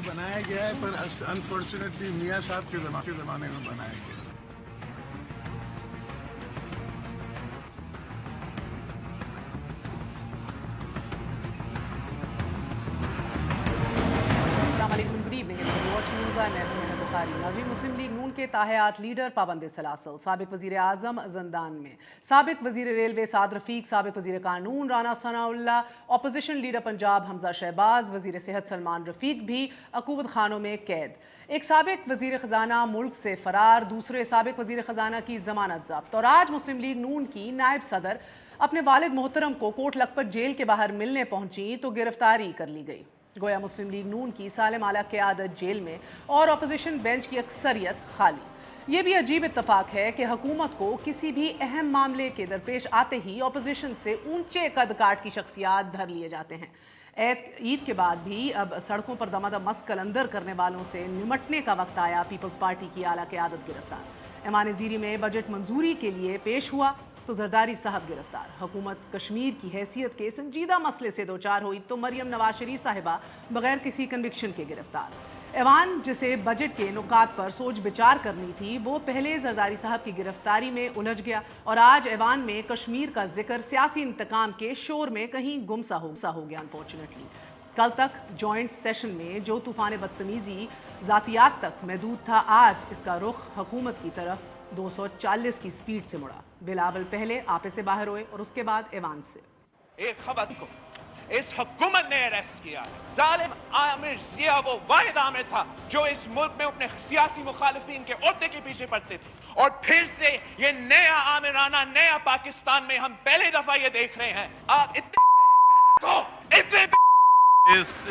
بنایا گیا ہے پر انفارچونیٹلی میاں صاحب کے زمانے میں بنایا گیا. ناظرین، مسلم لیگ نون کے تاحیات لیڈر پابند سلاسل، سابق وزیر اعظم زندان میں، سابق وزیر ریلوے سعد رفیق، سابق وزیر قانون رانا ثناء اللہ، اپوزیشن لیڈر پنجاب حمزہ شہباز، وزیر صحت سلمان رفیق بھی عقوبت خانوں میں قید. ایک سابق وزیر خزانہ ملک سے فرار، دوسرے سابق وزیر خزانہ کی ضمانت ضبط. اور آج مسلم لیگ نون کی نائب صدر اپنے والد محترم کو کوٹ لکھپت جیل کے باہر ملنے پہنچی تو گرفتاری کر لی گئی. گویا مسلم لیگ نون کی سالم اعلیٰ قیادت جیل میں اور اپوزیشن بینچ کی اکثریت خالی. یہ بھی عجیب اتفاق ہے کہ حکومت کو کسی بھی اہم معاملے کے درپیش آتے ہی اپوزیشن سے اونچے قد کاٹ کی شخصیات دھر لیے جاتے ہیں. عید کے بعد بھی اب سڑکوں پر دمادم مست قلندر کرنے والوں سے نمٹنے کا وقت آیا. پیپلز پارٹی کی اعلیٰ قیادت گرفتار. ایوان زیری میں بجٹ منظوری کے لیے پیش ہوا تو زرداری صاحب گرفتار. حکومت کشمیر کی حیثیت کے سنجیدہ مسئلے سے دوچار ہوئی تو مریم نواز شریف صاحبہ بغیر کسی کنوکشن کے گرفتار. ایوان جسے بجٹ کے نکات پر سوچ بچار کرنی تھی وہ پہلے زرداری صاحب کی گرفتاری میں الجھ گیا اور آج ایوان میں کشمیر کا ذکر سیاسی انتقام کے شور میں کہیں گم سا ہو گیا. انفارچونیٹلی کل تک جوائنٹ سیشن میں جو طوفان بدتمیزی ذاتیات تک محدود تھا، آج اس کا رخ حکومت کی طرف 240 کی سپیڈ سے مڑا. بلاول پہلے آپے سے باہر ہوئے اور اس کے بعد ایوان سے. ایک خبر کو اس حکومت نے اریسٹ کیا. ظالم عامر ضیاء وہ واحد عامر تھا جو اس ملک میں اپنے سیاسی مخالفین کے عہدے کے پیچھے پڑتے تھے. اور پھر سے یہ نیا عامرانہ نیا پاکستان میں ہم پہلی دفعہ یہ دیکھ رہے ہیں. آپ اس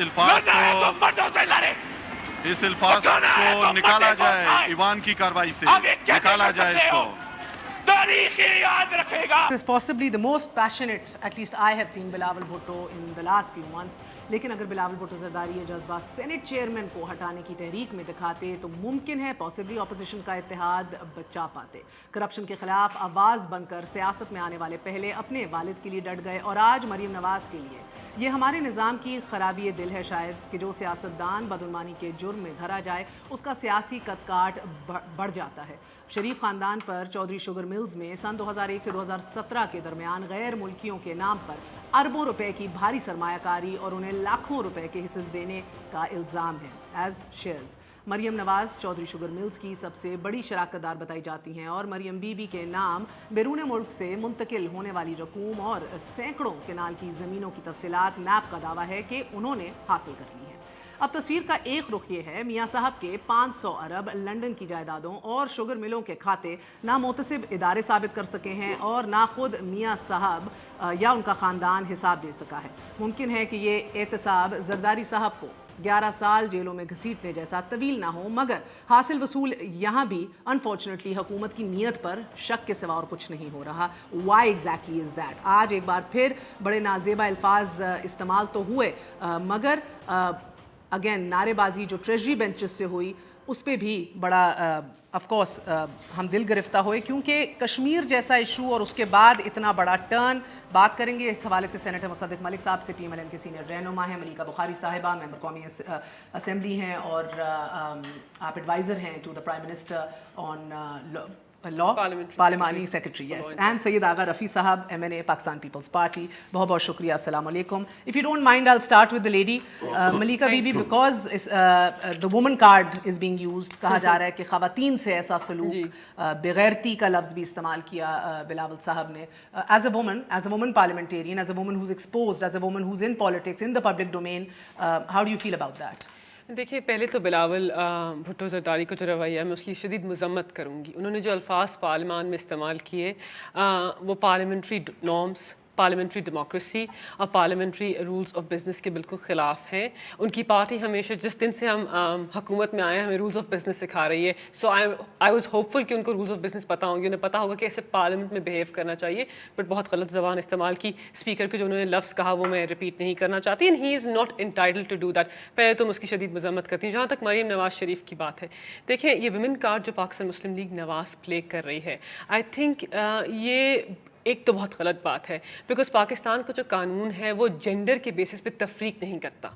الفاظ کو نکالا جائے، ایوان کی کاروائی سے نکالا جائے اس کو. تاریخ یاد رکھے گا. This is possibly the most passionate, at least I have seen Bilawal Bhutto in the last few months. لیکن اگر بلاول بھٹو زرداری یہ جذبہ سینٹ چیئرمین کو ہٹانے کی تحریک میں دکھاتے تو ممکن ہے پاسبلی اپوزیشن کا اتحاد بچا پاتے. کرپشن کے خلاف آواز بن کر سیاست میں آنے والے پہلے اپنے والد کے لیے ڈٹ گئے اور آج مریم نواز کے لیے. یہ ہمارے نظام کی خرابی دل ہے شاید کہ جو سیاستدان بدعنوانی کے جرم میں دھرا جائے اس کا سیاسی قد کاٹ بڑھ جاتا ہے. شریف خاندان پر چودھری شوگر ملز میں سن 2001 سے 2017 کے درمیان غیر ملکیوں کے نام پر اربوں روپے کی بھاری سرمایہ کاری اور انہیں لاکھوں روپے کے حصص دینے کا الزام ہے as shares. Maryam Nawaz Chaudhry sugar mills کی سب سے بڑی شراکت دار بتائی جاتی ہیں اور مریم بی بی کے نام بیرون ملک سے منتقل ہونے والی رقوم اور سینکڑوں کنال کی زمینوں کی تفصیلات نیب کا دعویٰ ہے کہ انہوں نے حاصل کر لی ہے. اب تصویر کا ایک رخ یہ ہے میاں صاحب کے 500 ارب لنڈن کی جائیدادوں اور شوگر ملوں کے کھاتے نہ محتسب ادارے ثابت کر سکے ہیں اور نہ خود میاں صاحب یا ان کا خاندان حساب دے سکا ہے. ممکن ہے کہ یہ احتساب زرداری صاحب کو 11 سال جیلوں میں گھسیٹنے جیسا طویل نہ ہو مگر حاصل وصول یہاں بھی انفارچونیٹلی حکومت کی نیت پر شک کے سوا اور کچھ نہیں ہو رہا. Why exactly is that. آج ایک بار پھر بڑے نازیبا الفاظ استعمال تو ہوئے مگر اگین نعرے بازی جو ٹریجری بینچز سے ہوئی اس پہ بھی بڑا آف کورس ہم دل گرفتہ ہوئے کیونکہ کشمیر جیسا ایشو اور اس کے بعد اتنا بڑا ٹرن. بات کریں گے اس حوالے سے سینیٹر مصدق ملک صاحب سے. پی ایم ایل این کے سینئر رہنما ہیں. ملیکہ بخاری صاحبہ ممبر قومی اسمبلی ہیں اور آپ ایڈوائزر ہیں to the prime minister on law پارلیمانی secretary. Yes. And Syed Agha Rafi صاحب M N A Pakistan peoples party. بہت بہت شکریہ. السلام علیکم. If you don't mind I start with the lady Maleeka Bibi because the woman card is being used. کہا جا رہا ہے کہ خواتین سے ایسا سلوک بغیرتی کا لفظ بھی استعمال کیا بلاول صاحب نے. As a woman parliamentarian, as a woman who's exposed, as a woman who's in politics in the public domain, how do you feel about that? دیکھیے پہلے تو بلاول بھٹو زرداری کا جو رویہ ہے میں اس کی شدید مذمت کروں گی. انہوں نے جو الفاظ پارلیمان میں استعمال کیے وہ پارلیمنٹری نارمس, پارلیمنٹری ڈیموکریسی اور پارلیمنٹری رولز آف بزنس کے بالکل خلاف ہیں. ان کی پارٹی ہمیشہ جس دن سے ہم حکومت میں آئے ہیں ہمیں رولز آف بزنس سکھا رہی ہے. سو آئی واز ہوپ فل کہ ان کو رولز آف بزنس پتہ ہوں گے, انہیں پتہ ہوگا کہ ایسے پارلیمنٹ میں بہیو کرنا چاہیے. بٹ بہت غلط زبان استعمال کی. اسپیکر کے جو انہوں نے لفظ کہا وہ میں ریپیٹ نہیں کرنا چاہتی. And he is not entitled to do that. پہلے تو میں اس کی شدید مذمت کرتی ہوں. جہاں تک مریم نواز شریف کی بات ہے, دیکھیں یہ ویمن کارڈ جو پاکستان مسلم لیگ نواز پلے کر رہی ہے, آئی تھنک یہ ایک تو بہت غلط بات ہے بیکاز پاکستان کا جو قانون ہے وہ جینڈر کے بیسس پہ تفریق نہیں کرتا.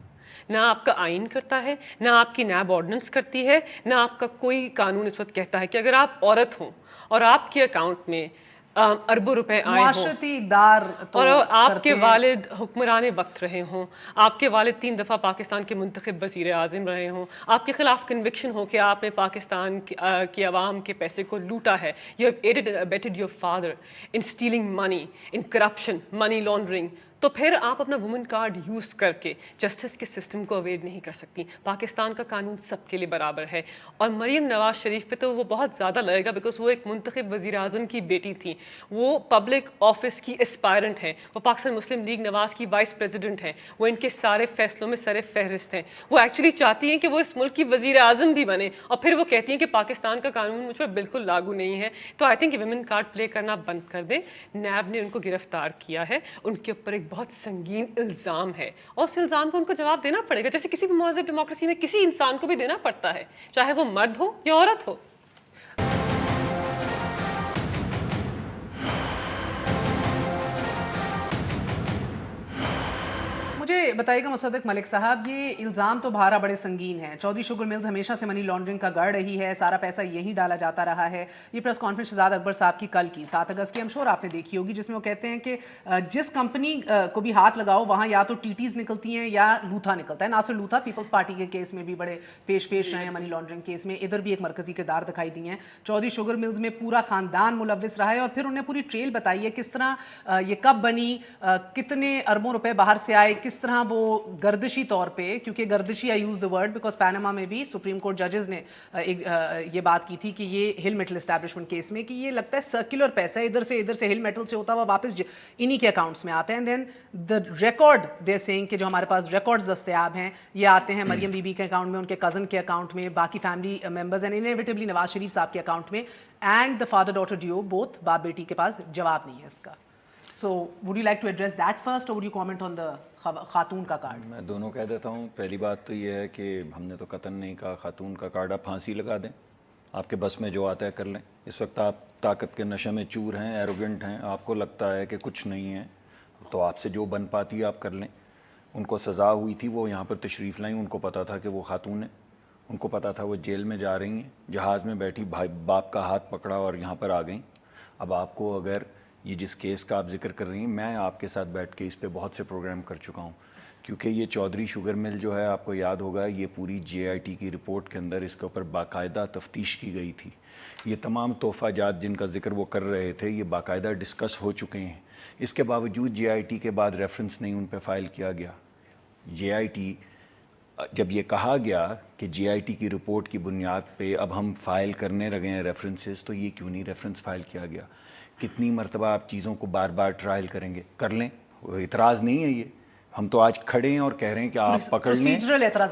نہ آپ کا آئین کرتا ہے، نہ آپ کی نیب آرڈیننس کرتی ہے، نہ آپ کا کوئی قانون اس وقت کہتا ہے کہ اگر آپ عورت ہوں اور آپ کے اکاؤنٹ میں اربوں روپے آئے ہوں معاشرتی اقدار اور آپ کے والد حکمران وقت رہے ہوں، آپ کے والد 3 دفعہ پاکستان کے منتخب وزیر اعظم رہے ہوں، آپ کے خلاف کنوکشن ہو کہ آپ نے پاکستان کی عوام کے پیسے کو لوٹا ہے، you have aided and abetted your father in stealing money, in corruption, money laundering, تو پھر آپ اپنا وومن کارڈ یوز کر کے جسٹس کے سسٹم کو اویئر نہیں کر سکتی. پاکستان کا قانون سب کے لیے برابر ہے. اور مریم نواز شریف پہ تو وہ بہت زیادہ لگے گا بیکاز وہ ایک منتخب وزیر اعظم کی بیٹی تھی، وہ پبلک آفس کی اسپائرنٹ ہیں، وہ پاکستان مسلم لیگ نواز کی وائس پریزیڈنٹ ہیں، وہ ان کے سارے فیصلوں میں سر فہرست ہیں. وہ ایکچولی چاہتی ہیں کہ وہ اس ملک کی وزیر اعظم بھی بنے اور پھر وہ کہتی ہیں کہ پاکستان کا قانون مجھ پہ بالکل لاگو نہیں ہے. تو آئی تھنک ویمن کارڈ پلے کرنا بند کر دیں. نیب نے ان کو گرفتار کیا ہے، ان کے اوپر ایک بہت سنگین الزام ہے اور اس الزام کو ان کو جواب دینا پڑے گا، جیسے کسی بھی مہذب ڈیموکریسی میں کسی انسان کو بھی دینا پڑتا ہے، چاہے وہ مرد ہو یا عورت ہو. مجھے بتائیے گا مصدق ملک صاحب، یہ الزام تو بھارا بڑے سنگین ہیں. چودھری شوگر ملز ہمیشہ سے منی لانڈرنگ کا گڑھ رہی ہے، سارا پیسہ یہیں ڈالا جاتا رہا ہے. یہ پریس کانفرنس شہزاد اکبر صاحب کی کل کی 7 اگست کی ہم شور آپ نے دیکھی ہوگی، جس میں وہ کہتے ہیں کہ جس کمپنی کو بھی ہاتھ لگاؤ وہاں یا تو ٹی ٹیز نکلتی ہیں یا لوتھا نکلتا ہے. ناصر لوتھا پیپلز پارٹی کے کیس میں بھی بڑے پیش رہے ہیں، منی لانڈرنگ کیس میں ادھر بھی ایک مرکزی کردار دکھائی دی ہیں. چودھری شوگر ملز میں پورا خاندان ملوث رہا ہے اور پھر انہیں پوری ٹریل بتائی ہے کس طرح یہ کب بنی، کتنے اربوں روپے باہر سے آئے، کس طرح وہ گردشی طور پہ، کیونکہ گردشی I use the word because Panama میں بھی سپریم کورٹ ججز نے یہ بات کی تھی کہ یہ ہل میٹل اسٹیبلشمنٹ کیس میں کہ یہ لگتا ہے سرکولر پیسہ ادھر سے ہل میٹل سے ہوتا ہوا واپس انہی کے اکاؤنٹس میں آتے ہیں. دین دا ریکارڈ دے سینگ کہ جو ہمارے پاس ریکارڈز دستیاب ہیں یہ آتے ہیں مریم بی بی کے اکاؤنٹ میں، ان کے کزن کے اکاؤنٹ میں، باقی فیملی ممبرز اینڈ انیویٹیبلی نواز شریف صاحب کے اکاؤنٹ میں، and the father daughter due both, باپ بیٹی کے پاس جواب نہیں ہے اس کا. So would you like to address that first or would you comment on the خاتون کا کارڈ؟ میں دونوں کہہ دیتا ہوں. پہلی بات تو یہ ہے کہ ہم نے تو قطن نہیں کہا خاتون کا کارڈ آپ پھانسی لگا دیں، آپ کے بس میں جو آتا ہے کر لیں. اس وقت آپ طاقت کے نشے میں چور ہیں، ایروگنٹ ہیں، آپ کو لگتا ہے کہ کچھ نہیں ہے تو آپ سے جو بن پاتی ہے آپ کر لیں. ان کو سزا ہوئی تھی، وہ یہاں پر تشریف لائیں، ان کو پتہ تھا کہ وہ خاتون ہیں، ان کو پتہ تھا وہ جیل میں جا رہی ہیں، جہاز میں بیٹھی باپ کا ہاتھ پکڑا اور یہاں پر آ گئیں. اب آپ کو اگر یہ جس کیس کا آپ ذکر کر رہی ہیں، میں آپ کے ساتھ بیٹھ کے اس پہ بہت سے پروگرام کر چکا ہوں، کیونکہ یہ چودھری شوگر مل جو ہے آپ کو یاد ہوگا یہ پوری JIT کی رپورٹ کے اندر اس کے اوپر باقاعدہ تفتیش کی گئی تھی. یہ تمام تحفہ جات جن کا ذکر وہ کر رہے تھے یہ باقاعدہ ڈسکس ہو چکے ہیں. اس کے باوجود JIT کے بعد ریفرنس نہیں ان پہ فائل کیا گیا. JIT جب یہ کہا گیا کہ JIT کی رپورٹ کی بنیاد پہ اب ہم فائل کرنے لگے ہیں ریفرنسز، تو یہ کیوں نہیں ریفرنس فائل کیا گیا؟ کتنی مرتبہ آپ چیزوں کو بار بار ٹرائل کریں گے؟ کر لیں، اعتراض نہیں ہے یہ. ہم تو آج کھڑے ہیں اور کہہ رہے ہیں کہ آپ پکڑ لیں.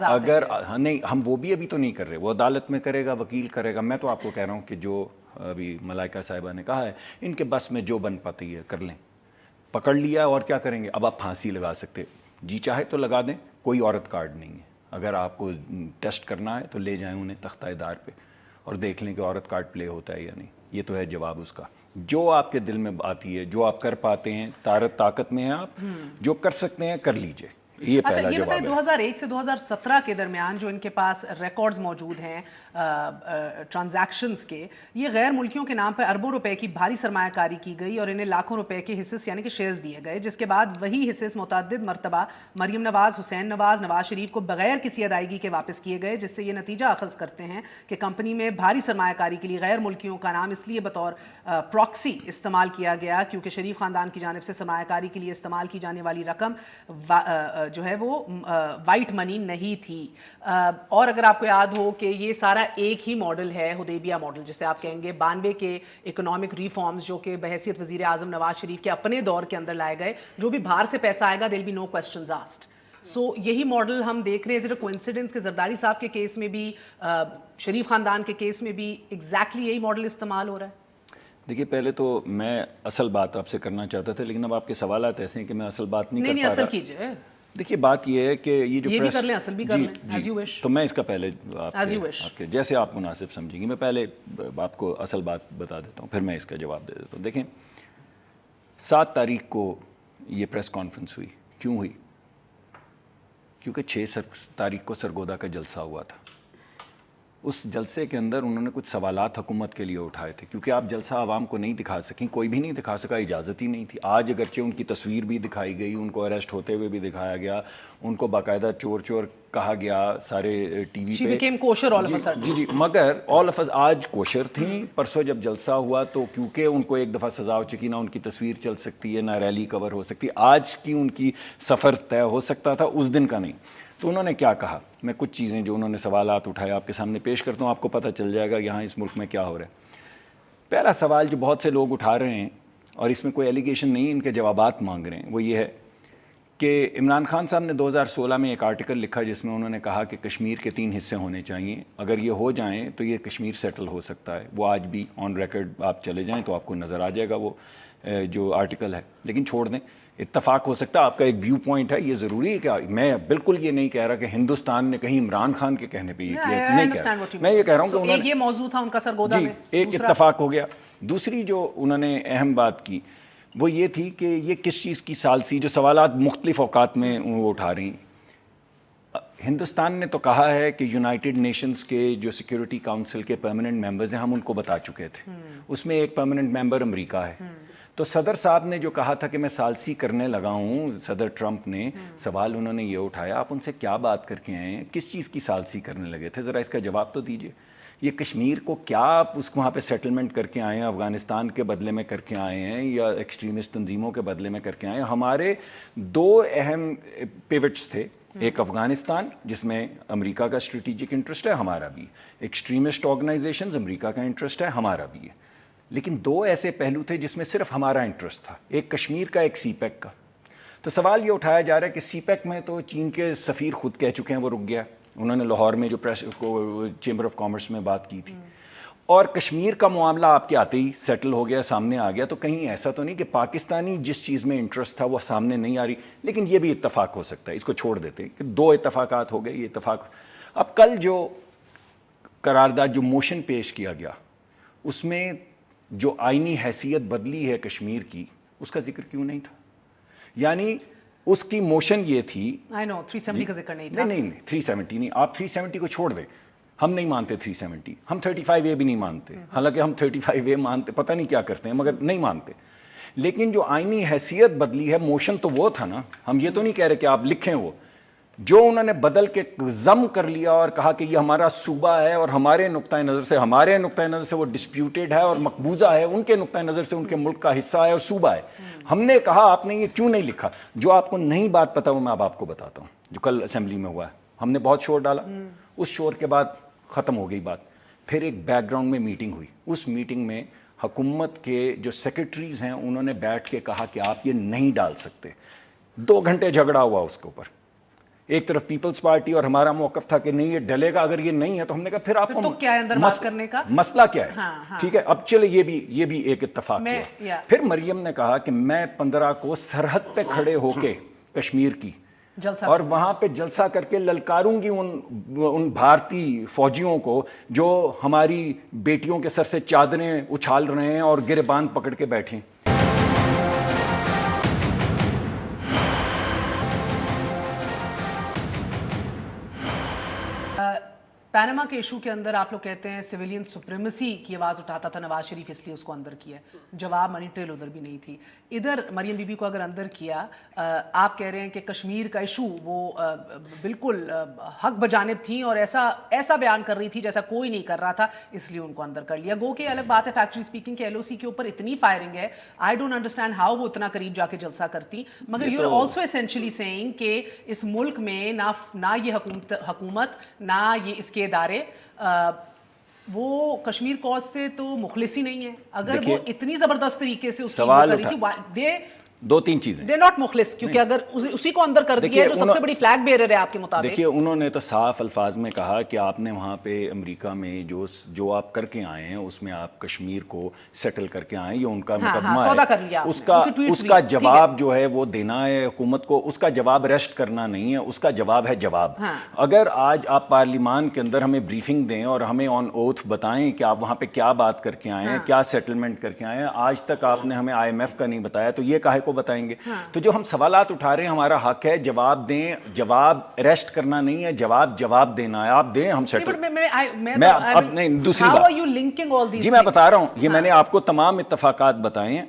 اگر نہیں، ہم وہ بھی ابھی تو نہیں کر رہے، وہ عدالت میں کرے گا، وکیل کرے گا. میں تو آپ کو کہہ رہا ہوں کہ جو ابھی ملائکہ صاحبہ نے کہا ہے ان کے بس میں جو بن پاتی ہے کر لیں. پکڑ لیا اور کیا کریں گے؟ اب آپ پھانسی لگا سکتے، جی چاہے تو لگا دیں، کوئی عورت کارڈ نہیں ہے. اگر آپ کو ٹیسٹ کرنا ہے تو لے جائیں انہیں تختہ دار پہ اور دیکھ لیں کہ عورت کارڈ پلے ہوتا ہے یا نہیں. یہ تو ہے جواب اس کا. جو آپ کے دل میں آتی ہے، جو آپ کر پاتے ہیں، طاقت میں ہیں آپ، جو کر سکتے ہیں کر لیجئے. یہ پہلا جواب ہے. 2001 سے 2017 کے درمیان جو ان کے پاس ریکارڈز موجود ہیں ٹرانزیکشنز کے، یہ غیر ملکیوں کے نام پہ اربوں روپے کی بھاری سرمایہ کاری کی گئی اور انہیں لاکھوں روپے کے حصص یعنی کہ شیئرز دیے گئے، جس کے بعد وہی حصص متعدد مرتبہ مریم نواز، حسین نواز، نواز شریف کو بغیر کسی ادائیگی کے واپس کیے گئے، جس سے یہ نتیجہ اخذ کرتے ہیں کہ کمپنی میں بھاری سرمایہ کاری کے لیے غیر ملکیوں کا نام اس لیے بطور پراکسی استعمال کیا گیا کیونکہ شریف خاندان کی جانب سے سرمایہ کاری کے لیے استعمال کی جانے والی رقم جو ہے وہ وائٹ منی نہیں تھی. اور اگر آپ کو یاد ہو کہ یہ سارا ایک ہی ماڈل ہے، حدیبیہ ماڈل جسے آپ کہیں گے، 92 کے اکنامک ریفارمز جو کہ بحیثیت وزیر اعظم نواز شریف کے اپنے دور کے اندر لائے گئے. جو بھی باہر سے پیسہ آئے گا there be no questions asked. So یہی ماڈل ہم دیکھ رہے ہیں. از اٹ اے کوئنسیڈنس کہ زرداری صاحب کے کیس میں بھی، شریف خاندان کے کیس میں بھی ایگزیکٹلی یہی ماڈل استعمال ہو رہا ہے؟ دیکھیے پہلے تو میں اصل بات آپ سے کرنا چاہتا تھا، لیکن اب آپ کے سوالات ایسے ہیں کہ میں اصل بات نہیں کر پا رہا. اصل کیجئے. دیکھیے بات یہ ہے کہ یہ جو بھی کر لیں، اصل بھی کر لیں، as you wish. تو میں اس کا پہلے آپ کے جیسے آپ مناسب سمجھیں گی، میں پہلے آپ کو اصل بات بتا دیتا ہوں، پھر میں اس کا جواب دے دیتا ہوں. دیکھیں 7 تاریخ کو یہ پریس کانفرنس ہوئی، کیوں ہوئی؟ کیونکہ 6 تاریخ کو سرگودا کا جلسہ ہوا تھا. اس جلسے کے اندر انہوں نے کچھ سوالات حکومت کے لیے اٹھائے تھے, کیونکہ آپ جلسہ عوام کو نہیں دکھا سکیں, کوئی بھی نہیں دکھا سکا, اجازت ہی نہیں تھی. آج اگرچہ ان کی تصویر بھی دکھائی گئی, ان کو اریسٹ ہوتے ہوئے بھی دکھایا گیا, ان کو باقاعدہ چور چور کہا گیا سارے ٹی وی پہ. جی مگر آل آف اس آج کوشر تھیں. پرسوں جب جلسہ ہوا تو کیونکہ ان کو ایک دفعہ سزا ہو چکی, نہ ان کی تصویر چل سکتی ہے, نہ ریلی کور ہو سکتی. آج کی ان کی سفر طے ہو سکتا تھا, اس دن کا نہیں. تو انہوں نے کیا کہا, میں کچھ چیزیں جو انہوں نے سوالات اٹھائے آپ کے سامنے پیش کرتا ہوں, آپ کو پتہ چل جائے گا یہاں اس ملک میں کیا ہو رہا ہے. پہلا سوال جو بہت سے لوگ اٹھا رہے ہیں, اور اس میں کوئی ایلیگیشن نہیں, ان کے جوابات مانگ رہے ہیں, وہ یہ ہے کہ عمران خان صاحب نے 2016 میں ایک آرٹیکل لکھا جس میں انہوں نے کہا کہ کشمیر کے 3 حصے ہونے چاہیے, اگر یہ ہو جائیں تو یہ کشمیر سیٹل ہو سکتا ہے. وہ آج بھی آن ریکارڈ آپ چلے جائیں تو آپ کو نظر آ جائے گا وہ جو آرٹیکل ہے. لیکن چھوڑ دیں, اتفاق ہو سکتا ہے, آپ کا ایک ویو پوائنٹ ہے, یہ ضروری ہے کہ میں بالکل یہ نہیں کہہ رہا کہ ہندوستان نے کہیں عمران خان کے کہنے پہ یہ کیا, نہیں کہہ رہا. میں یہ کہہ رہا ہوں کہ انہوں نے, یہ موضوع تھا ان کا سرگودا میں, ایک اتفاق ہو گیا. دوسری جو انہوں نے اہم بات کی وہ یہ تھی کہ یہ کس چیز کی ثالثی, جو سوالات مختلف اوقات میں وہ اٹھا رہی ہیں. ہندوستان نے تو کہا ہے کہ یونائٹڈ نیشنز کے جو سیکیورٹی کاؤنسل کے پرماننٹ ممبرز ہیں ہم ان کو بتا چکے تھے, اس میں ایک پرماننٹ ممبر امریکہ ہے. تو صدر صاحب نے جو کہا تھا کہ میں ثالثی کرنے لگا ہوں, صدر ٹرمپ نے سوال انہوں نے یہ اٹھایا, آپ ان سے کیا بات کر کے آئے ہیں, کس چیز کی ثالثی کرنے لگے تھے, ذرا اس کا جواب تو دیجئے. یہ کشمیر کو کیا آپ اس کو وہاں پہ سیٹلمنٹ کر کے آئے ہیں, افغانستان کے بدلے میں کر کے آئے ہیں, یا ایکسٹریمسٹ تنظیموں کے بدلے میں کر کے آئے ہیں. ہمارے 2 اہم پیوٹس تھے, ایک افغانستان جس میں امریکہ کا اسٹریٹجک انٹرسٹ ہے, ہمارا بھی. ایکسٹریمسٹ آرگنائزیشنز, امریکہ کا انٹرسٹ ہے, ہمارا بھی ہے. لیکن 2 ایسے پہلو تھے جس میں صرف ہمارا انٹرسٹ تھا, ایک کشمیر کا, ایک سی پیک کا. تو سوال یہ اٹھایا جا رہا ہے کہ سی پیک میں تو چین کے سفیر خود کہہ چکے ہیں وہ رک گیا, انہوں نے لاہور میں جو پریس کو چیمبر آف کامرس میں بات کی تھی. اور کشمیر کا معاملہ آپ کے آتے ہی سیٹل ہو گیا, سامنے آ گیا. تو کہیں ایسا تو نہیں کہ پاکستانی جس چیز میں انٹرسٹ تھا وہ سامنے نہیں آ رہی. لیکن یہ بھی اتفاق ہو سکتا ہے, اس کو چھوڑ دیتے ہیں کہ 2 اتفاقات ہو گئے, یہ اتفاق. اب کل جو قرارداد, جو موشن پیش کیا گیا, اس میں جو آئینی حیثیت بدلی ہے کشمیر کی, اس کا ذکر کیوں نہیں تھا؟ یعنی اس کی موشن یہ تھی, 370 کا ذکر نہیں تھا. نہیں 370 نہیں, آپ 370 کو چھوڑ دیں, ہم نہیں مانتے 370, ہم 35A بھی نہیں مانتے, حالانکہ ہم 35A مانتے, پتہ نہیں کیا کرتے ہیں مگر نہیں مانتے. لیکن جو آئینی حیثیت بدلی ہے, موشن تو وہ تھا نا, ہم یہ تو نہیں کہہ رہے کہ آپ لکھیں وہ, جو انہوں نے بدل کے ضم کر لیا اور کہا کہ یہ ہمارا صوبہ ہے اور ہمارے نقطۂ نظر سے وہ ڈسپیوٹیڈ ہے اور مقبوضہ ہے, ان کے نقطۂ نظر سے ان کے ملک کا حصہ ہے اور صوبہ ہے. ہم نے کہا آپ نے یہ کیوں نہیں لکھا؟ جو آپ کو نہیں بات پتا وہ میں اب آپ کو بتاتا ہوں, جو کل اسمبلی میں ہوا ہے. ہم نے بہت شور ڈالا, اس شور کے بعد ختم ہو گئی بات. پھر ایک بیک گراؤنڈ میں میٹنگ ہوئی, اس میٹنگ میں حکومت کے جو سیکرٹریز ہیں انہوں نے بیٹھ کے کہا کہ آپ یہ نہیں ڈال سکتے. 2 گھنٹے جھگڑا ہوا اس کے اوپر. ایک طرف پیپلز پارٹی اور ہمارا موقف تھا کہ نہیں یہ ڈلے گا, اگر یہ نہیں ہے تو ہم نے کہا پھر آپ کو کیا ہے اندر بات کرنے کا مسئلہ کیا ہے. ٹھیک ہے, اب چلے یہ بھی ایک اتفاق ہے. پھر مریم نے کہا کہ میں 15 کو سرحد پہ کھڑے ہو کے کشمیر کی اور وہاں پہ جلسہ کر کے للکاروں گی ان بھارتی فوجیوں کو جو ہماری بیٹیوں کے سر سے چادریں اچھال رہے ہیں اور گریبان پکڑ کے بیٹھے. پینما کے ایشو کے اندر آپ لوگ کہتے ہیں سویلین سپریمیسی کی آواز اٹھاتا تھا نواز شریف, اس لیے اس کو اندر کیا. جواب منی ٹریل ادھر بھی نہیں تھی. ادھر مریم بی بی کو اگر اندر کیا, آپ کہہ رہے ہیں کہ کشمیر کا ایشو وہ بالکل حق بجانب تھیں اور ایسا بیان کر رہی تھی جیسا کوئی نہیں کر رہا تھا, اس لیے ان کو اندر کر لیا. گو کہ الگ بات ہے فیکٹری اسپیکنگ کے LOC کے اوپر اتنی فائرنگ ہے, آئی ڈونٹ انڈرسٹینڈ ہاؤ وہ اتنا قریب جا کے جلسہ کرتی. مگر you are also essentially saying کہ اس ملک میں نہ یہ حکومت نہ یہ اس کے ادارے وہ کشمیر کاز سے تو مخلص ہی نہیں ہے. اگر وہ اتنی زبردست طریقے سے اس کی کری تھی, 2-3 چیزیں دے ناٹ مخلص, کیونکہ اگر اسی کو اندر کر دیا جو سب سے بڑی فلیگ بیرر ہے آپ کے مطابق. دیکھیے انہوں نے تو صاف الفاظ میں کہا کہ آپ نے وہاں پہ امریکہ میں جو آپ کر کے آئے ہیں اس میں آپ کشمیر کو سیٹل کر کے آئے, یہ ان کا مقدمہ ہے. اس کا جواب جو ہے وہ دینا ہے حکومت کو, اس کا جواب ریسٹ کرنا نہیں ہے, اس کا جواب ہے جواب. اگر آج آپ پارلیمان کے اندر ہمیں بریفنگ دیں اور ہمیں آن اوتھ بتائیں کہ آپ وہاں پہ کیا بات کر کے آئے ہیں, کیا سیٹلمنٹ کر کے آئے ہیں, آج تک آپ نے ہمیں IMF کا نہیں بتایا, تو یہ کاہے کو کو بتائیں گے. تو جو ہم سوالات اٹھا رہے ہیں ہمارا حق ہے جواب دیں. جواب اریسٹ کرنا نہیں ہے, جواب دینا ہے. آپ دیں, ہم سیٹل. میں اب نہیں دوسری بات جی میں بتا رہا ہوں, یہ میں نے آپ کو تمام اتفاقات بتائے ہیں.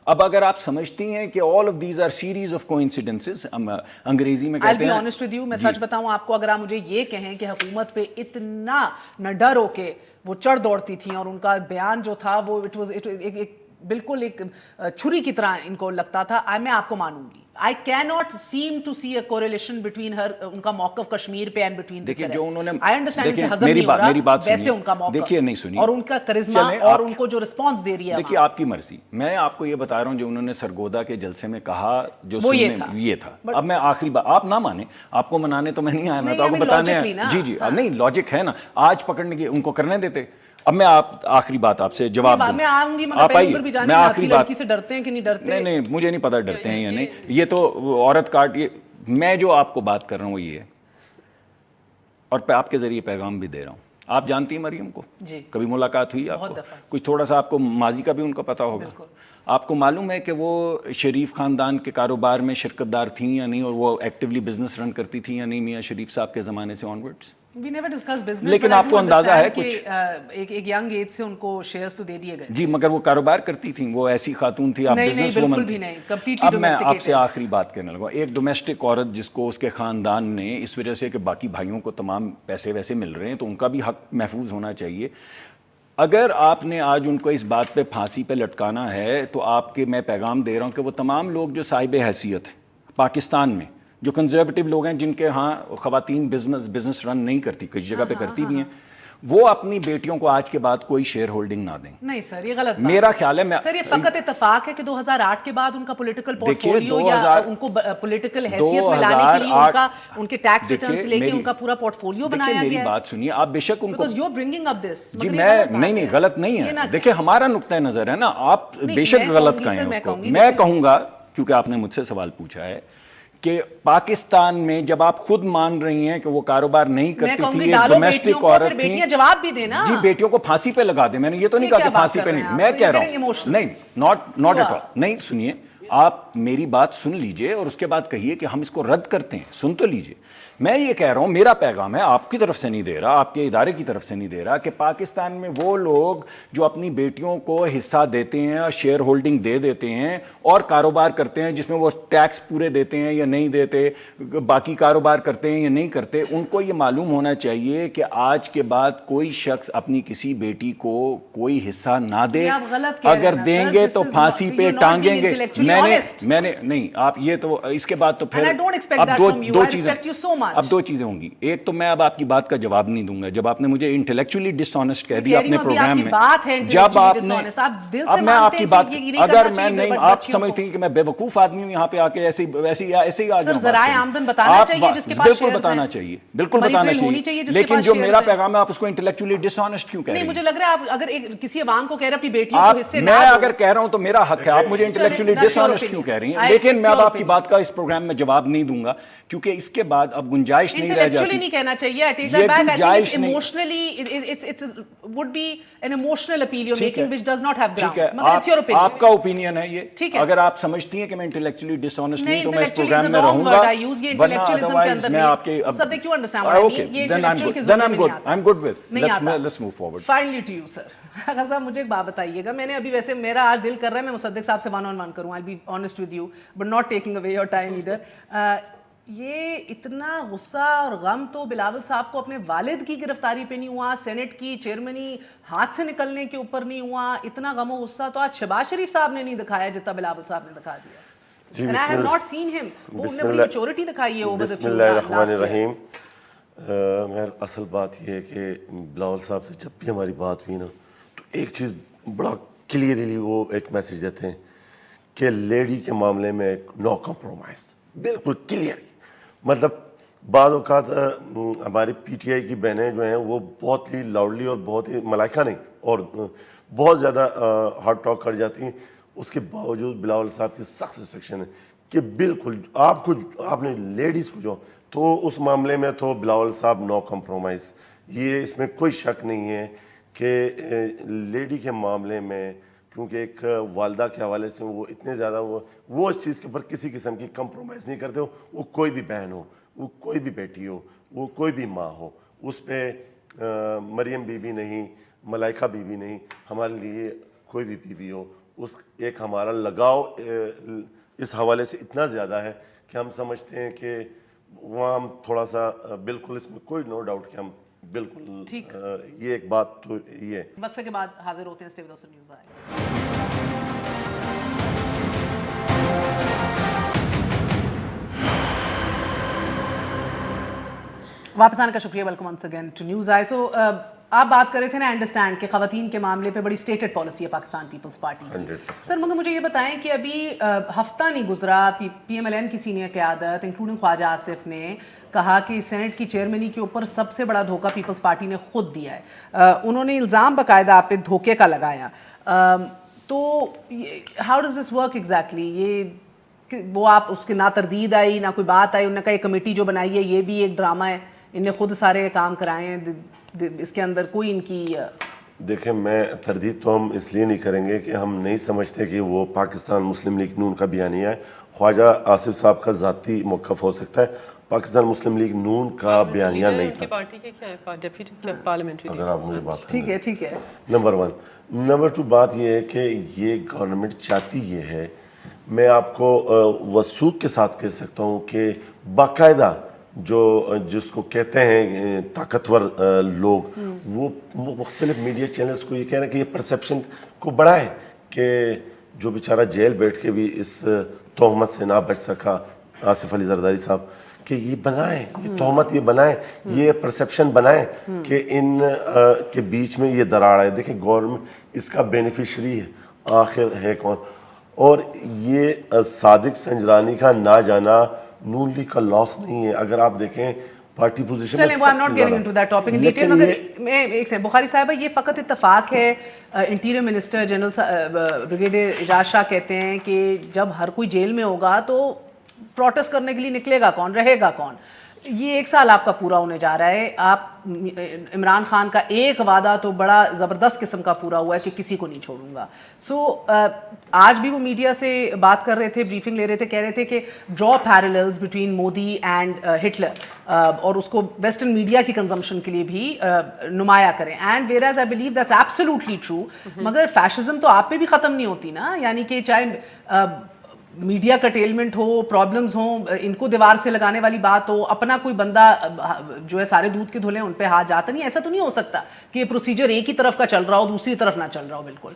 اب اگر آپ سمجھتی ہیں کہ all of these are series of coincidences, انگریزی میں کہتے ہیں. I'll be honest with you, میں سچ بتاؤں آپ کو, اگر آپ مجھے یہ کہیں کہ حکومت پہ اتنا نہ ڈر ہو کے وہ چڑھ دوڑتی تھیں اور ان کا بیان جو تھا وہ بالکل ایک چھری کی طرح ان کو لگتا تھا, میں آپ کو مانوں گی. I cannot seem to see a correlation between her, ان کا موقف کشمیر پہ and between this arrest. I understand ان سے حضم نہیں ہو رہا, ویسے ان کا موقف دیکھیے نہیں سنی اور ان کا کرزما اور ان کو جو رسپانس دے رہی ہے. دیکھیے آپ کی مرضی, میں آپ کو یہ بتا رہا ہوں جو انہوں نے سرگودا کے جلسے میں کہا جو یہ تھا. اب میں آخری بات, آپ نہ مانیں, آپ کو منانے تو میں نہیں آیا, میں تو آپ کو بتانے ہیں. جی جی نہیں لاجک ہے نا, آج پکڑنے کی ان کو کرنے دیتے. اب میں آخری بات آپ سے جواب دوں. میں آؤں گی مگر پہلے ادھر بھی جانے کی لڑکی سے ڈرتے ہیں کہ نہیں ڈرتے. نہیں مجھے نہیں پتا ڈرتے ہیں یا نہیں, یہ تو عورت کاٹ. یہ میں جو آپ کو بات کر رہا ہوں وہ یہ ہے, اور آپ کے ذریعے پیغام بھی دے رہا ہوں. آپ جانتی ہیں مریم کو, کبھی ملاقات ہوئی آپ کو, کچھ تھوڑا سا آپ کو ماضی کا بھی ان کا پتا ہوگا. آپ کو معلوم ہے کہ وہ شریف خاندان کے کاروبار میں شرکت دار تھیں یا نہیں, اور وہ ایکٹیولی بزنس رن کرتی تھیں یا نہیں میاں شریف صاحب کے زمانے سے آنورڈز. لیکن آپ کو اندازہ ہے کچھ ایک ینگ ایج سے ان کو شیئرز تو دے دیے گئے. جی مگر وہ کاروبار کرتی تھیں, وہ ایسی خاتون تھی, آپ بزنس وومن تھی. اب میں آپ سے آخری بات کہنے لگا, ایک ڈومیسٹک عورت جس کو اس کے خاندان نے اس وجہ سے کہ باقی بھائیوں کو تمام پیسے ویسے مل رہے ہیں تو ان کا بھی حق محفوظ ہونا چاہیے. اگر آپ نے آج ان کو اس بات پہ پھانسی پہ لٹکانا ہے تو آپ کے میں پیغام دے رہا ہوں کہ وہ تمام لوگ جو صاحب حیثیت ہیں پاکستان میں, جو کنزرویٹو لوگ ہیں جن کے ہاں خواتین بزنس رن نہیں کرتی, کئی جگہ پہ کرتی بھی ہیں, وہ اپنی بیٹیوں کو آج کے بعد کوئی شیئر ہولڈنگ نہ دیں. نہیں سر یہ غلط میرا خیال ہے. سر یہ فقط اتفاق ہے کہ 2008 کے بعد ان کا پولیٹیکل پورٹ فولیو یا ان کو پولیٹیکل حیثیت میں لانے کے لیے ان کے ٹیکس ریٹرن سے لے کے ان کا پورا پورٹ فولیو بنایا گیا ہے. میری بات سنیے, آپ بے شک ان کو because you're bringing up this. جی میں نہیں غلط نہیں ہے. دیکھیں ہمارا نقطہ نظر ہے نا, آپ بے شک غلط کہیں اس کو. میں کہوں گا کیونکہ آپ نے مجھ سے سوال پوچھا ہے کہ پاکستان میں جب آپ خود مان رہی ہیں کہ وہ کاروبار نہیں کرتی تھی, ایک ڈومیسٹک عورت تھی, جواب بھی دینا. جی بیٹیوں کو پھانسی پہ لگا دیں. میں نے یہ تو نہیں کہا کہ پھانسی پہ نہیں, میں کہہ رہا ہوں نہیں, ناٹ ایٹ آل. نہیں سنیے, آپ میری بات سن لیجئے اور اس کے بعد کہیے کہ ہم اس کو رد کرتے ہیں. سن تو لیجئے, میں یہ کہہ رہا ہوں, میرا پیغام ہے, آپ کی طرف سے نہیں دے رہا, آپ کے ادارے کی طرف سے نہیں دے رہا, کہ پاکستان میں وہ لوگ جو اپنی بیٹیوں کو حصہ دیتے ہیں, شیئر ہولڈنگ دے دیتے ہیں اور کاروبار کرتے ہیں جس میں وہ ٹیکس پورے دیتے ہیں یا نہیں دیتے, باقی کاروبار کرتے ہیں یا نہیں کرتے, ان کو یہ معلوم ہونا چاہیے کہ آج کے بعد کوئی شخص اپنی کسی بیٹی کو کوئی حصہ نہ دے. اگر دیں گے تو پھانسی پہ ٹانگیں گے. میں نے نہیں, آپ یہ تو اس کے بعد تو پھر اب دو چیزیں ہوں گی. ایک تو میں اب آپ کی بات کا جواب نہیں دوں گا جب آپ نے مجھے انٹلیکچولی ڈس آنیسٹ کہہ دیا اپنے پروگرام میں. جب آپ نے, اب میں آپ کی بات, اگر میں نہیں, آپ سمجھتی ہیں کہ میں بے وقوف آدمی ہوں یہاں پہ آ کے ایسے ہی آ جاؤں. بالکل بتانا چاہیے, بالکل بتانا چاہیے, لیکن جو میرا پیغام ہے آپ اس کو انٹلیکچولی ڈس آنیسٹ کیوں کہہ رہی ہیں؟ مجھے لگ رہا ہے آپ اگر کسی عوام کو کہہ رہے اپنی بیٹیوں کو حصے نہ, میں اگر کہہ رہا ہوں تو میرا حق ہے, آپ مجھے انٹلیکچولی ڈس آنیسٹ کیوں کہہ رہی ہیں؟ لیکن میں اب آپ کی بات کا اس پروگرام میں جواب نہیں دوں گا کیونکہ اس کے بعد اب گنجائش نہیں رہ جاتی. نہیں کہنا چاہیے. I take that back. I think it's emotionally, it would be an emotional appeal you're making which does not have ground. مگر it's your opinion. آپ کا اوپینین ہے یہ. اگر آپ سمجھتی ہیں کہ میں انٹلیکچولی ڈس آنیسٹ نہیں تو میں اس پروگرام میں رہوں گا. ورنہ ادروائز میں آپ کے Sadek, you understand what I mean? یہ intellectual کے زمرے میں نہیں آتا. I'm good with. Let's move forward. Finally to you, sir. اگر صاحب مجھے ایک بات بتائیے گا, میں نے ابھی ویسے میرا آج دل کر رہا ہے میں مصدق صاحب سے one on one کروں. I'll be honest with you, but not taking away your time either. یہ اتنا غصہ اور غم تو بلاول صاحب کو اپنے والد کی گرفتاری پہ نہیں ہوا, سینٹ کی چیئرمنی ہاتھ سے نکلنے کے اوپر نہیں ہوا. اتنا غم و غصہ تو آج شہباز شریف صاحب نے نہیں دخایا جتنا بلاول صاحب نے دکھا دیا. And I have not seen him. وہ انہوں نے بڑی میچورٹی دکھائی ہے. بسم اللہ الرحمن الرحیم. مہر اصل بات یہ ہے کہ بلاول صاحب سے جب بھی ہماری بات ہوئی نا تو ایک چیز بڑا کلیئرلی وہ ایک میسیج دیتے ہیں کہ لیڈی کے معاملے میں نو کمپرومائز, بالکل کلیئر. مطلب بعض اوقات ہماری پی ٹی آئی کی بہنیں جو ہیں وہ بہت ہی لاؤڈلی اور بہت ہی ملائکہ نہیں اور بہت زیادہ ہارڈ ٹاک کر جاتی ہیں. اس کے باوجود بلاول صاحب کی سخت ریسٹرکشن ہے کہ بالکل آپ نے لیڈیز کو جو تو اس معاملے میں تو بلاول صاحب نو کمپرومائز. یہ اس میں کوئی شک نہیں ہے کہ لیڈی کے معاملے میں کیونکہ ایک والدہ کے حوالے سے وہ اتنے زیادہ وہ اس چیز کے اوپر کسی قسم کی کمپرومائز نہیں کرتے ہو. وہ کوئی بھی بہن ہو, وہ کوئی بھی بیٹی ہو, وہ کوئی بھی ماں ہو, اس پہ مریم بی بی نہیں, ملائکہ بی بی نہیں, ہمارے لیے کوئی بھی بی بی ہو, اس ایک ہمارا لگاؤ اس حوالے سے اتنا زیادہ ہے کہ ہم سمجھتے ہیں کہ وہاں ہم تھوڑا سا بالکل اس میں کوئی نو ڈاؤٹ کہ ہم بالکل یہ ایک بات تو یہ ہے. وقفے کے بعد حاضر ہوتے ہیں. اسٹے ود اس نیوز آئے. واپس آنے کا شکریہ. Welcome once again to news I. So آپ بات کر رہے تھے نا, انڈرسٹینڈ کہ خواتین کے معاملے پہ بڑی اسٹیٹڈ پالیسی ہے پاکستان پیپلز پارٹی کی. سر مجھے یہ بتائیں کہ ابھی ہفتہ نہیں گزرا, پی ایم ایل این کی سینئر قیادت انکلوڈنگ خواجہ آصف نے کہا کہ سینٹ کی چیئرمینی کے اوپر سب سے بڑا دھوکہ پیپلز پارٹی نے خود دیا ہے. انہوں نے الزام باقاعدہ آپ پہ دھوکے کا لگایا. تو how does this work exactly? یہ وہ آپ اس کے نہ تردید آئی نہ کوئی بات آئی, انہوں نے کہا یہ کمیٹی جو بنائی ہے یہ بھی ایک ڈرامہ ہے, ان نے خود سارے کام کرائے ہیں, اس کے اندر کوئی ان کی. دیکھیں میں تردید تو ہم اس لیے نہیں کریں گے کہ ہم نہیں سمجھتے کہ وہ پاکستان مسلم لیگ نون کا بیانیہ ہے. خواجہ آصف صاحب کا ذاتی موقف ہو سکتا ہے, پاکستان مسلم لیگ نون کا بیانیہ نہیں تھا. پارٹی کے کیا ہے ڈیپٹی پارلیمنٹری. اگر آپ مجھے بات ٹھیک ہے ٹھیک ہے. نمبر 1. نمبر 2 بات یہ ہے کہ یہ گورنمنٹ چاہتی یہ ہے, میں آپ کو وثوق کے ساتھ کہہ سکتا ہوں کہ باقاعدہ جس کو کہتے ہیں طاقتور لوگ, وہ مختلف میڈیا چینلز کو یہ کہہ رہے ہیں کہ یہ پرسیپشن کو بڑھائے کہ جو بیچارہ جیل بیٹھ کے بھی اس تہمت سے نہ بچ سکا آصف علی زرداری صاحب, کہ یہ بنائیں, یہ تہمت یہ بنائیں, یہ پرسیپشن بنائیں کہ ان کے بیچ میں یہ دراڑ ہے. دیکھیں گورنمنٹ اس کا بینیفیشری ہے, آخر ہے کون. اور یہ صادق سنجرانی کا نہ جانا نون لیگ کا لاس نہیں ہے. اگر آپ دیکھیں پارٹی پوزیشن میں چلیں, I'm not getting into that topic in detail, مگر میں ایک سے بخاری صاحبہ یہ فقط اتفاق ہے. انٹیریئر منسٹر جنرل بریگیڈیئر اعجاز شاہ کہتے ہیں کہ جب ہر کوئی جیل میں ہوگا تو پروٹیسٹ کرنے کے لیے نکلے گا کون, رہے گا کون. یہ 1 سال آپ کا پورا ہونے جا رہا ہے. آپ عمران خان کا ایک وعدہ تو بڑا زبردست قسم کا پورا ہوا ہے کہ کسی کو نہیں چھوڑوں گا. سو آج بھی وہ میڈیا سے بات کر رہے تھے, بریفنگ لے رہے تھے, کہہ رہے تھے کہ ڈرا پیرللز بٹوین مودی اینڈ ہٹلر, اور اس کو ویسٹرن میڈیا کی کنزمپشن کے لیے بھی نمایاں کریں. And where as I believe that's absolutely true. مگر فیشزم تو آپ پہ بھی ختم نہیں ہوتی نا, یعنی کہ چاہے میڈیا کٹیلمنٹ ہو, پرابلمز ہوں, ان کو دیوار سے لگانے والی بات ہو, اپنا کوئی بندہ جو ہے سارے دودھ کے دھلے ان پہ ہاتھ جاتا نہیں. ایسا تو نہیں ہو سکتا کہ یہ پروسیجر ایک ہی طرف کا چل رہا ہو دوسری طرف نہ چل رہا ہو. بالکل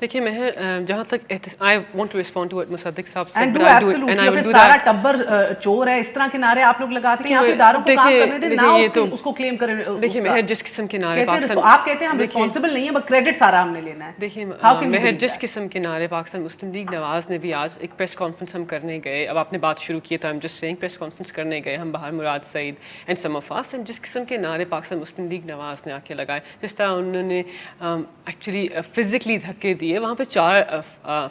دیکھیے مہر, جہاں تک I want to respond to Musadiq صاحب سے, سارا ٹبر چور ہے اس طرح کے نعرے آپ لوگ لگاتے ہیں, اداروں کو کام کرنے دیں, نہ اس کو کلیم کریں. دیکھیے مہر, جس قسم کے نعرے آپ کہتے ہیں ہم ریسپانسبل نہیں ہیں, بٹ کریڈٹ سارا ہم نے لینا ہے. دیکھیے مہر, جس قسم کے نعرے پاکستان مسلم لیگ نواز نے بھی آج ایک پریس کانفرنس ہم کرنے گئے, اب آپ نے بات شروع کی تو ہم جسٹ سیئنگ پریس کانفرنس کرنے گئے ہم, بہار مراد سعید اینڈ سم آف اس, جس قسم کے نعرے پاکستان مسلم لیگ نواز نے آ کے لگائے, جس طرح انہوں نے ایکچولی فزیکلی دھکے دیے. وہاں پہ 4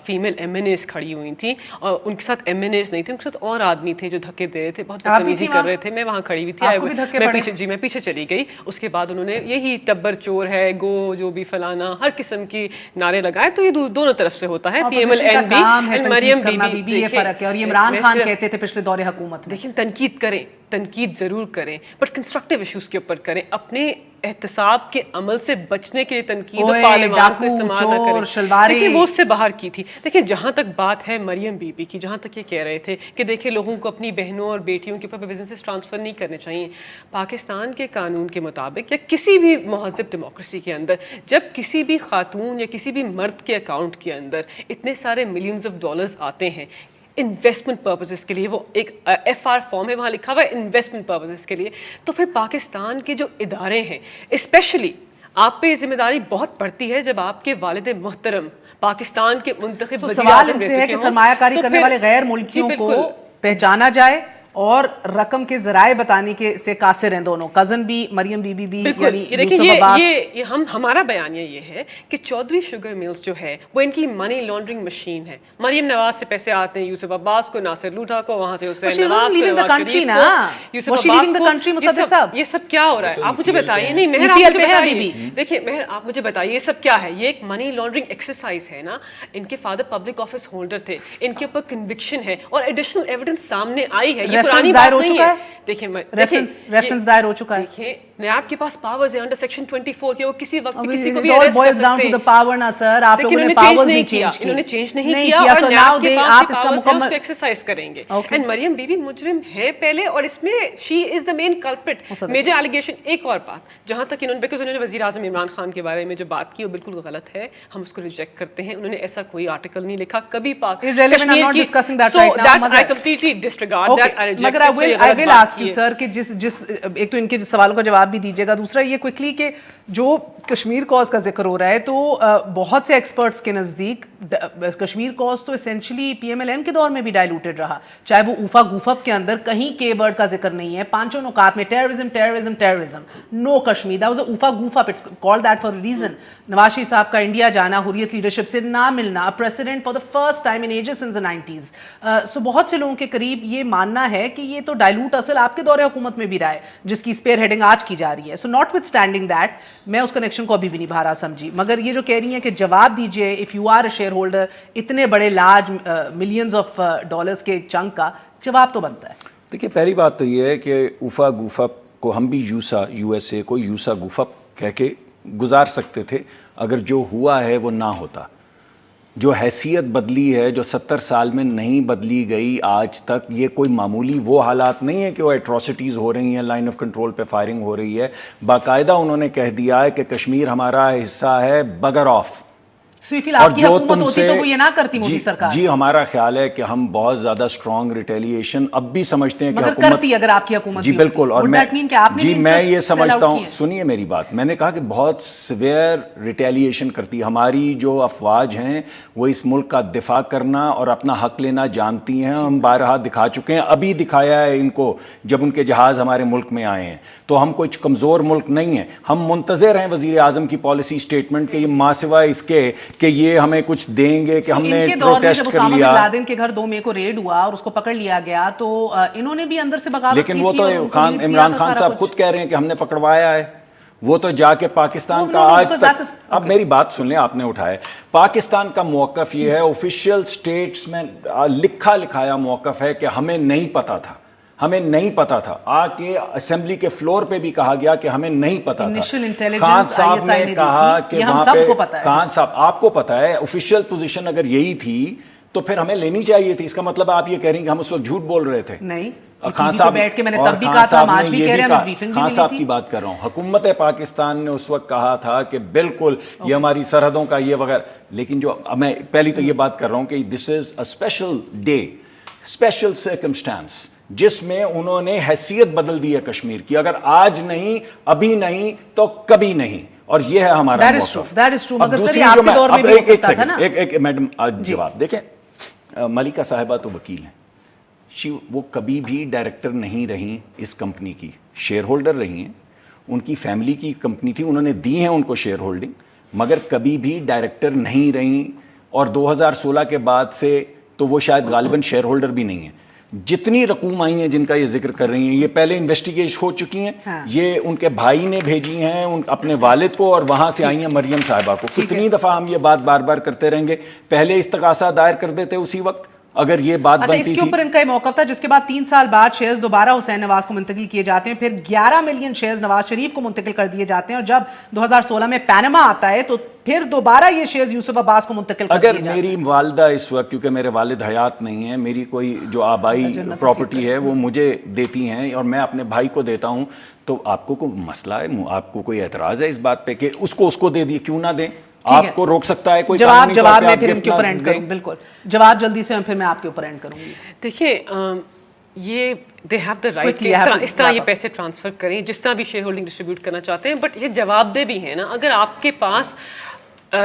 فیمیل ایم این ایز کھڑی ہوئی تھیں, اور ان کے ساتھ ایم این ایز نہیں تھے, ان کے ساتھ اور آدمی تھے جو دھکے دے رہے تھے, بہت بدتمیزی کر رہے تھے. میں وہاں کھڑی ہوئی تھی, میں پیچھے چلی گئی. اس کے بعد انہوں نے یہی ٹبر چور ہے, گو جو بھی فلانا, ہر قسم کی نعرے لگائے. تو یہ دونوں طرف سے ہوتا ہے, پی ایم ایل این بھی اینڈ مریم بی بی. یہ فرق ہے. اور یہ عمران خان کہتے تھے پچھلے دور حکومت میں, لیکن تنقید کریں, تنقید ضرور کریں, بٹ کنسٹرکٹیو ایشوز کے اوپر کریں. اپنے احتساب کے عمل سے بچنے کے لیے تنقید اور پارلیمان کو استعمال نہ کریں. دیکھیں وہ اس سے باہر کی تھی. دیکھیں جہاں تک بات ہے مریم بی بی کی, جہاں تک یہ کہہ رہے تھے کہ دیکھیں لوگوں کو اپنی بہنوں اور بیٹیوں کے اوپر بزنسز ٹرانسفر نہیں کرنے چاہیے. پاکستان کے قانون کے مطابق یا کسی بھی مہذب ڈیموکریسی کے اندر جب کسی بھی خاتون یا کسی بھی مرد کے اکاؤنٹ کے اندر اتنے سارے ملینز آف ڈالرز آتے ہیں انویسٹمنٹ پرپزز کے لیے, وہ ایک ایف آر فارم ہے وہاں لکھا ہوا ہے انویسٹمنٹ پرپزز کے لیے, تو پھر پاکستان کے جو ادارے ہیں اسپیشلی آپ پہ یہ ذمہ داری بہت پڑتی ہے جب آپ کے والد محترم پاکستان کے منتخب وزیر اعظم رہ چکے ہوں. سرمایہ کاری کرنے والے غیر ملکیوں کو پہچانا جائے, اور رقم کے ذرائع بتانے کے سے قاصر ہیں دونوں, کزن بھی مریم بی بی بھی, بالکل. یعنی یوسف عباس. یہ ہمارا بیانیہ یہ ہے کہ چودھری شوگر ملز جو ہے وہ ان کی منی لانڈرنگ مشین ہے. مریم نواز سے پیسے آتے ہیں, یوسف عباس کو, ناصر لوٹھا کو, وہاں سے حسین نواز کو, نواز شریف کو, یوسف عباس کو. یہ سب کیا ہو رہا ہے آپ مجھے بتائیے. نہیں مہر آپ مجھے بتائیے, دیکھیے مہر آپ مجھے بتائیے یہ سب کیا ہے. یہ ایک منی لانڈرنگ ایکسرسائز ہے نا. ان کے فادر پبلک آفس ہولڈر تھے, ان کے اوپر کنوکشن ہے اور ایڈیشنل ایویڈنس سامنے آئی ہے. یہ پرانی بات نہیں ہے. دیکھیں ریفرنس دائر ہو چکا ہے. دیکھیں نیب کے پاس پاورز ہیں انڈر سیکشن 24 کہ وہ کسی وقت کسی کو بھی اریسٹ کر سکتے ہیں. پاور نا سر, آپ لوگوں نے پاورز نہیں چینج کی, انہوں نے چینج نہیں کیا اور نیب کے پاس آپ اس کا مکمل ایکسرسائز کریں گے. اینڈ مریم بی بی مجرم ہے پہلے, اور اس میں شی از دا مین کلپٹ. Major allegation. ایک اور بات جہاں تک انہوں نے, بیکاز انہوں نے وزیر اعظم عمران خان کے بارے میں جو بات کی وہ بالکل غلط ہے, ہم اس کو ریجیکٹ کرتے ہیں. انہوں نے ایسا کوئی آرٹیکل نہیں لکھا کبھی کشمیر کی. So that I completely disregard that. I reject it. I will ask you sir کہ جس ایک تو ان کے سوالوں کا جواب بھی دیجیے گا, دوسرا یہ کوئکلی کہ جو کشمیر کاز کا ذکر ہو رہا ہے تو بہت سے ایکسپرٹس کے نزدیک کشمیر کاز تو essentially P M L N کے دور میں بھی ڈائلوٹڈ رہا, چاہے وہ اوفا گوفپ کے اندر کہیں کے ورڈ کا ذکر نہیں ہے. پانچوں نکات میں terrorism, no Kashmir, that was a Ufa goof up, it's called that for a reason. Nawaz Sharif صاحب کا انڈیا جانا, حریت لیڈرشپ سے نہ ملنا, president for the first time in ages since the 90s. So بہت سے لوگوں کے قریب یہ ماننا ہے کہ یہ تو ڈائلوٹ اصل آپ کے دور حکومت میں بھی رہا ہے جس کی اسپیئر ہیڈنگ آج کی جا رہی ہے. So not with standing that میں اس کنیکشن کو ابھی بھی نہیں بھارا سمجھی, مگر یہ جو کہہ رہی ہیں کہ جواب دیجیے if you are a shareholder اتنے بڑے لارج ملینز آف ڈالرز کے چنک کا, جواب تو بنتا ہے. دیکھیے پہلی بات تو یہ ہے کہ اوفا گوفپ کو ہم بھی یو ایس اے کو یوسا گوفپ کہہ کے گزار سکتے تھے اگر جو ہوا ہے وہ نہ ہوتا. جو حیثیت بدلی ہے جو 70 سال میں نہیں بدلی گئی آج تک, یہ کوئی معمولی وہ حالات نہیں ہے کہ وہ ایٹراسٹیز ہو رہی ہیں, لائن آف کنٹرول پہ فائرنگ ہو رہی ہے. باقاعدہ انہوں نے کہہ دیا ہے کہ کشمیر ہمارا حصہ ہے بغیر آف. اور جو تم سے تو وہ یہ نہ کرتی مودی سرکار. جی ہمارا خیال ہے کہ ہم بہت زیادہ اسٹرانگ ریٹیلیشن اب بھی سمجھتے ہیں کہ حکومت کرتی اگر آپ کی حکومت. جی بالکل, اور میں یہ سمجھتا ہوں, سنیے میری بات, میں نے کہا کہ بہت سویئر ریٹیلیشن کرتی. ہماری جو افواج ہیں وہ اس ملک کا دفاع کرنا اور اپنا حق لینا جانتی ہیں. ہم بارہا دکھا چکے ہیں, ابھی دکھایا ہے ان کو جب ان کے جہاز ہمارے ملک میں آئے ہیں. تو ہم کوئی کمزور ملک نہیں ہیں. ہم منتظر ہیں وزیر اعظم کی پالیسی اسٹیٹمنٹ کے, یہ ماں سوائے اس کے کہ یہ ہمیں کچھ دیں گے کہ ہم نے پروٹیسٹ کر لیا. بن لادن کے گھر 2 مئی کو ریڈ ہوا اور اس کو پکڑ لیا گیا تو انہوں نے بھی اندر سے بغاوت کی تھی. لیکن وہ تو عمران خان صاحب خود کہہ رہے ہیں کہ ہم نے پکڑوایا ہے. وہ تو جا کے پاکستان کا آج تک, اب میری بات سن لیں, آپ نے اٹھائے, پاکستان کا موقف یہ ہے, آفیشیل سٹیٹس میں لکھا لکھایا موقف ہے کہ ہمیں نہیں پتا تھا, ہمیں نہیں پتا تھا. آ کے اسمبلی کے فلور پہ بھی کہا گیا کہ ہمیں نہیں پتا تھا. خان صاحب نے کہا کہ وہاں پہ, خان صاحب آپ کو پتا ہے آفیشیل پوزیشن اگر یہی تھی تو پھر ہمیں لینی چاہیے تھی. اس کا مطلب آپ یہ کہہ رہی ہیں کہ ہم اس وقت جھوٹ بول رہے تھے. نہیں, خان صاحب بیٹھ کے میں نے تب بھی کہا تھا, ہم آج بھی کہہ رہے ہیں, بریفنگ بھی خان صاحب کی بات کر رہا ہوں. حکومت پاکستان نے اس وقت کہا تھا کہ بالکل یہ ہماری سرحدوں کا یہ وغیرہ, لیکن جو میں پہلی تو یہ بات کر رہا ہوں کہ this is a special day, special circumstance جس میں انہوں نے حیثیت بدل دی ہے کشمیر کی. اگر آج نہیں, ابھی نہیں تو کبھی نہیں, اور یہ ہے ہمارا موقف. اب دوسری جو میں ایک میڈم جواب دیکھیں, ملکہ صاحبہ تو وکیل ہیں, وہ کبھی بھی ڈائریکٹر نہیں رہیں اس کمپنی کی, شیئر ہولڈر رہی ہیں. ان کی فیملی کی کمپنی تھی, انہوں نے دی ہیں ان کو شیئر ہولڈنگ, مگر کبھی بھی ڈائریکٹر نہیں رہیں. اور 2016 کے بعد سے تو وہ شاید غالباً شیئر ہولڈر بھی نہیں ہیں. جتنی رقوم آئی ہیں جن کا یہ ذکر کر رہی ہیں, یہ پہلے انویسٹیگیٹ ہو چکی ہیں. یہ ان کے بھائی نے بھیجی ہیں اپنے والد کو, اور وہاں سے آئی ہیں مریم صاحبہ کو. کتنی دفعہ ہم یہ بات بار بار کرتے رہیں گے. پہلے استغاثہ دائر کر دیتے اسی وقت اگر یہ بات بنتی تھی. اس کے اوپر ان کا یہ موقف تھا, جس کے بعد 3 سال بعد شیئرز دوبارہ حسین نواز کو منتقل کیے جاتے ہیں, پھر 11 ملین شیئرز نواز شریف کو منتقل کر دیے جاتے ہیں, اور جب 2016 میں پینما آتا ہے تو پھر دوبارہ یہ شیئرز یوسف عباس کو منتقل کر دیے جاتے ہیں. اگر میری والدہ اس وقت, کیونکہ میرے والد حیات نہیں ہیں, میری کوئی جو آبائی پراپرٹی ہے وہ مجھے دیتی ہیں اور میں اپنے بھائی کو دیتا ہوں, تو آپ کو کوئی مسئلہ ہے, آپ کو کوئی اعتراض ہے اس بات پہ کہ اس کو دے دیے, کیوں نہ دیں؟ آپ کو روک سکتا ہے کوئی؟ جواب میں پھر ان کے اوپر اینڈ کروں. بالکل جواب جلدی سے پھر میں آپ کے اوپر اینڈ کروں گی. دیکھیے یہ دے ہیو دا رائٹ کہ اس طرح یہ پیسے ٹرانسفر کریں جس طرح بھی شیئر ہولڈنگ ڈسٹریبیوٹ کرنا چاہتے ہیں, بٹ یہ جواب دہ بھی ہیں نا. اگر آپ کے پاس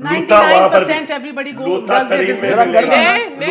99% everybody goes does their business।